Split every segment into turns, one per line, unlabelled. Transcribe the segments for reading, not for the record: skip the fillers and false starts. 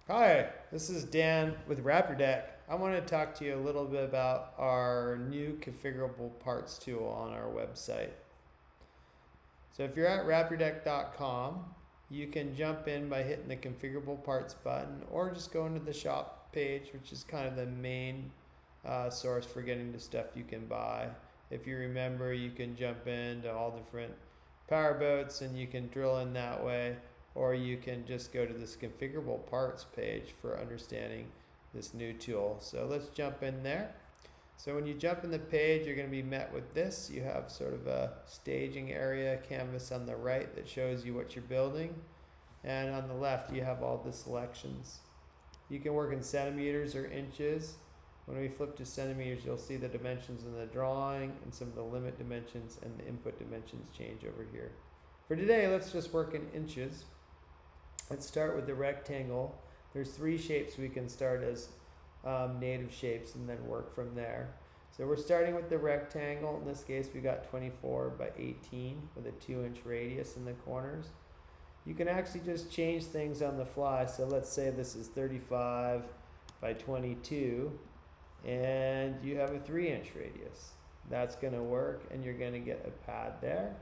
Hi, this is Dan with Raptor. I want to talk to you a little bit about our new configurable parts tool on our website. So if you're at raptordeck.com, you can jump in by hitting the configurable parts button or just go into the shop page, which is kind of the main source for getting the stuff you can buy. If you remember, you can jump into all different power boats and you can drill in that way, or you can just go to this configurable parts page for understanding this new tool. So let's jump in there. So when you jump in the page, you're going to be met with this. You have sort of a staging area canvas on the right that shows you what you're building. And on the left, you have all the selections. You can work in centimeters or inches. When we flip to centimeters, you'll see the dimensions in the drawing and some of the limit dimensions and the input dimensions change over here. For today, let's just work in inches. Let's start with the rectangle. There's three shapes we can start as native shapes and then work from there. So we're starting with the rectangle. In this case, we got 24 by 18 with a 2-inch radius in the corners. You can actually just change things on the fly. So let's say this is 35 by 22 and you have a 3-inch radius. That's going to work and you're going to get a pad there.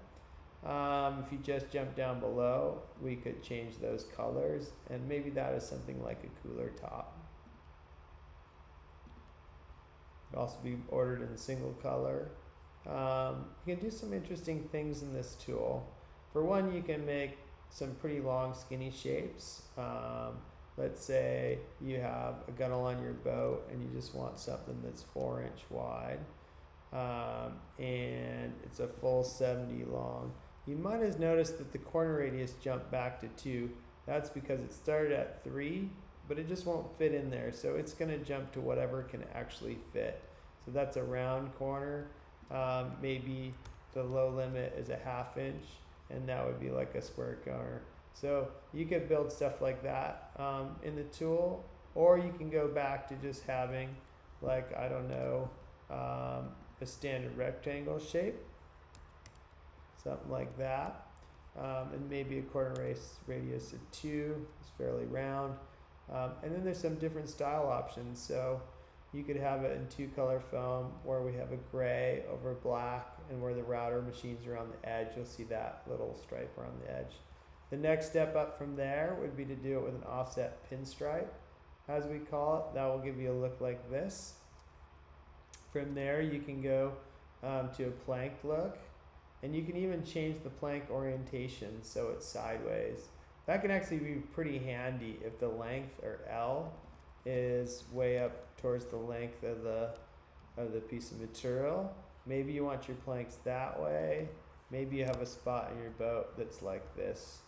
If you just jump down below, we could change those colors and maybe that is something like a cooler top. It can also be ordered in a single color. You can do some interesting things in this tool. For one, you can make some pretty long skinny shapes. Let's say you have a gunnel on your boat and you just want something that's 4-inch wide and it's a full 70 long. You might have noticed that the corner radius jumped back to 2. That's because it started at 3, but it just won't fit in there. So it's going to jump to whatever can actually fit. So that's a round corner. Maybe the low limit is a 1/2 inch, and that would be like a square corner. So you could build stuff like that in the tool, or you can go back to just having, like, I don't know, a standard rectangle shape. Something like that, and maybe a corner radius of 2. It's fairly round, and then there's some different style options. So you could have it in 2-color foam, where we have a gray over black, and where the router machines are on the edge, you'll see that little stripe around the edge. The next step up from there would be to do it with an offset pinstripe, as we call it. That will give you a look like this. From there, you can go to a plank look. And you can even change the plank orientation so it's sideways. That can actually be pretty handy if the length, or L, is way up towards the length of the piece of material. Maybe you want your planks that way. Maybe you have a spot in your boat that's like this.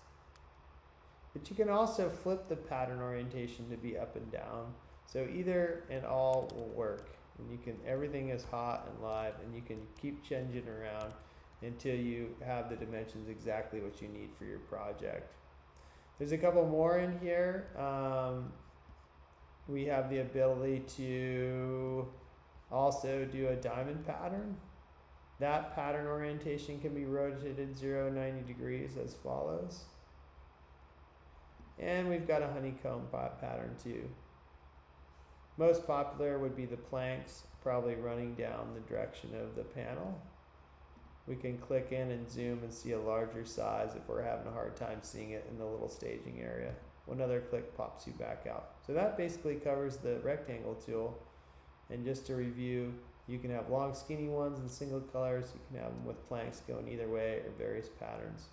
But you can also flip the pattern orientation to be up and down. So either and all will work. And everything is hot and live, and you can keep changing around until you have the dimensions exactly what you need for your project. There's a couple more in here. We have the ability to also do a diamond pattern. That pattern orientation can be rotated 0 to 90 degrees as follows. And we've got a honeycomb pattern too. Most popular would be the planks, probably running down the direction of the panel. We can click in and zoom and see a larger size if we're having a hard time seeing it in the little staging area. One other click pops you back out. So that basically covers the rectangle tool. And just to review, you can have long skinny ones in single colors. You can have them with planks going either way, or various patterns.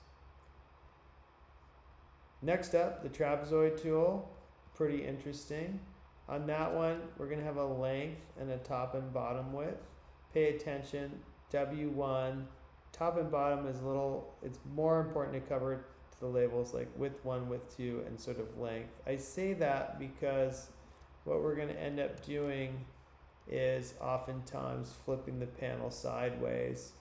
Next up, the trapezoid tool. Pretty interesting. On that one, we're going to have a length and a top and bottom width. Pay attention, W1. Top and bottom is it's more important to cover the labels like width 1, width 2, and sort of length. I say that because what we're going to end up doing is oftentimes flipping the panel sideways.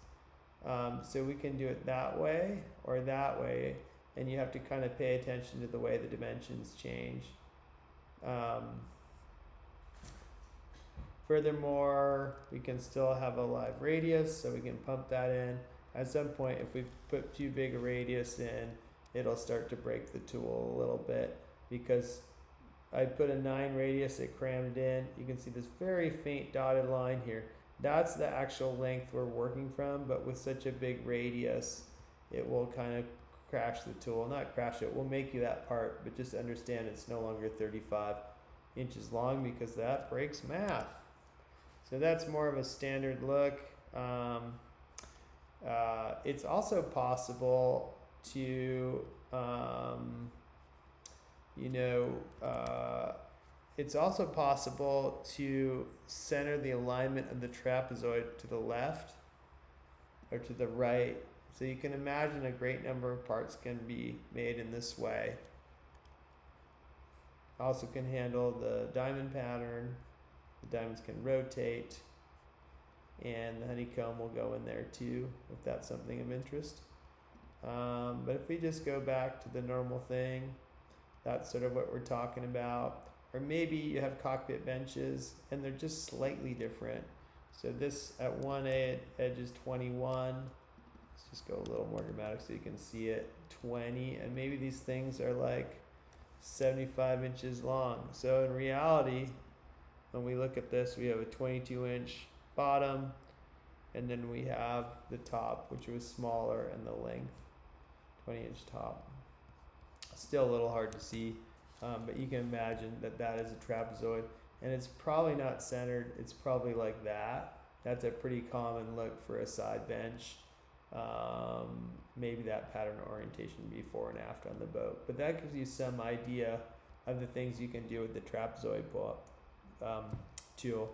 So we can do it that way or that way, and you have to kind of pay attention to the way the dimensions change. Furthermore, we can still have a live radius, so we can pump that in. At some point, if we put too big a radius in, it'll start to break the tool a little bit, because I put a 9 radius, it crammed it in. You can see this very faint dotted line here. That's the actual length we're working from, but with such a big radius, it will kind of crash the tool. Not crash it, we'll make you that part, but just understand it's no longer 35 inches long because that breaks math. So that's more of a standard look. It's also possible to, it's also possible to center the alignment of the trapezoid to the left or to the right. So you can imagine a great number of parts can be made in this way. Also can handle the diamond pattern. The diamonds can rotate, and the honeycomb will go in there too if that's something of interest. But if we just go back to the normal thing, that's sort of what we're talking about. Or maybe you have cockpit benches and they're just slightly different. So this at 1A edge is 21. Let's just go a little more dramatic so you can see it. 20, and maybe these things are like 75 inches long. So in reality, when we look at this, we have a 22-inch bottom, and then we have the top, which was smaller, and the length, 20-inch top. Still a little hard to see, but you can imagine that that is a trapezoid, and it's probably not centered. It's probably like that. That's a pretty common look for a side bench. Maybe that pattern orientation before and after on the boat, but that gives you some idea of the things you can do with the trapezoid tool.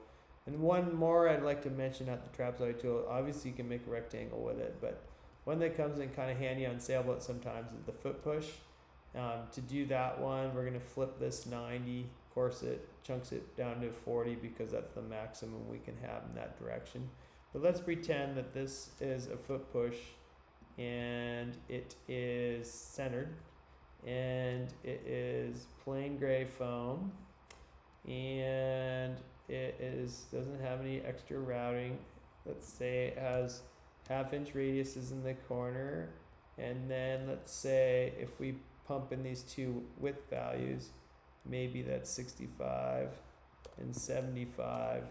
And one more I'd like to mention at the trapezoid tool, obviously you can make a rectangle with it, but one that comes in kind of handy on sailboats sometimes is the foot push. To do that one, we're going to flip this 90, of course it chunks it down to 40 because that's the maximum we can have in that direction. But let's pretend that this is a foot push and it is centered and it is plain gray foam and it doesn't have any extra routing. Let's say it has 1/2-inch radiuses in the corner, and then let's say if we pump in these two width values, maybe that's 65 and 75.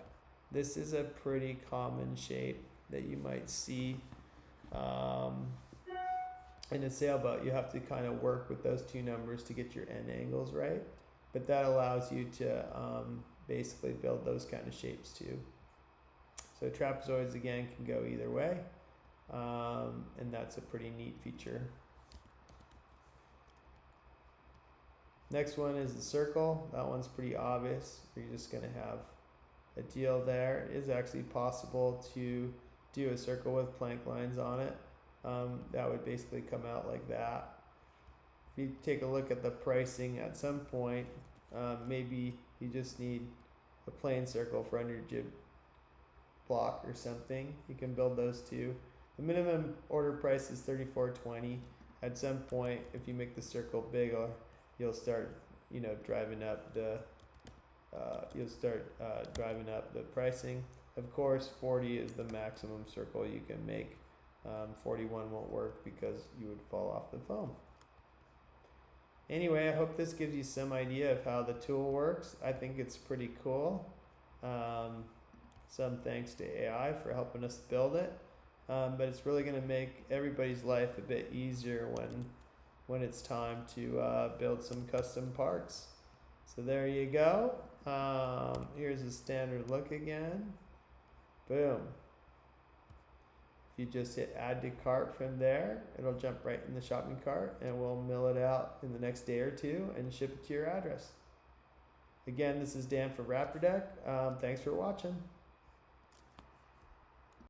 This is a pretty common shape that you might see in a sailboat. You have to kind of work with those two numbers to get your end angles right, but that allows you to basically build those kind of shapes too. So trapezoids again can go either way, and that's a pretty neat feature. Next one is the circle. That one's pretty obvious. You're just going to have a deal there. It is actually possible to do a circle with plank lines on it. That would basically come out like that. If you take a look at the pricing at some point, maybe you just need a plain circle for under jib block or something. You can build those too. The minimum order price is $34.20. At some point, if you make the circle bigger, you'll start, driving up the pricing. Of course, 40 is the maximum circle you can make. 41 won't work because you would fall off the foam. Anyway, I hope this gives you some idea of how the tool works. I think it's pretty cool. Some thanks to AI for helping us build it. But it's really going to make everybody's life a bit easier when it's time to build some custom parts. So there you go. Here's a standard look again. Boom. If you just hit add to cart from there, it'll jump right in the shopping cart and we'll mill it out in the next day or two and ship it to your address. Again, this is Dan for Raptor Deck. Thanks for watching.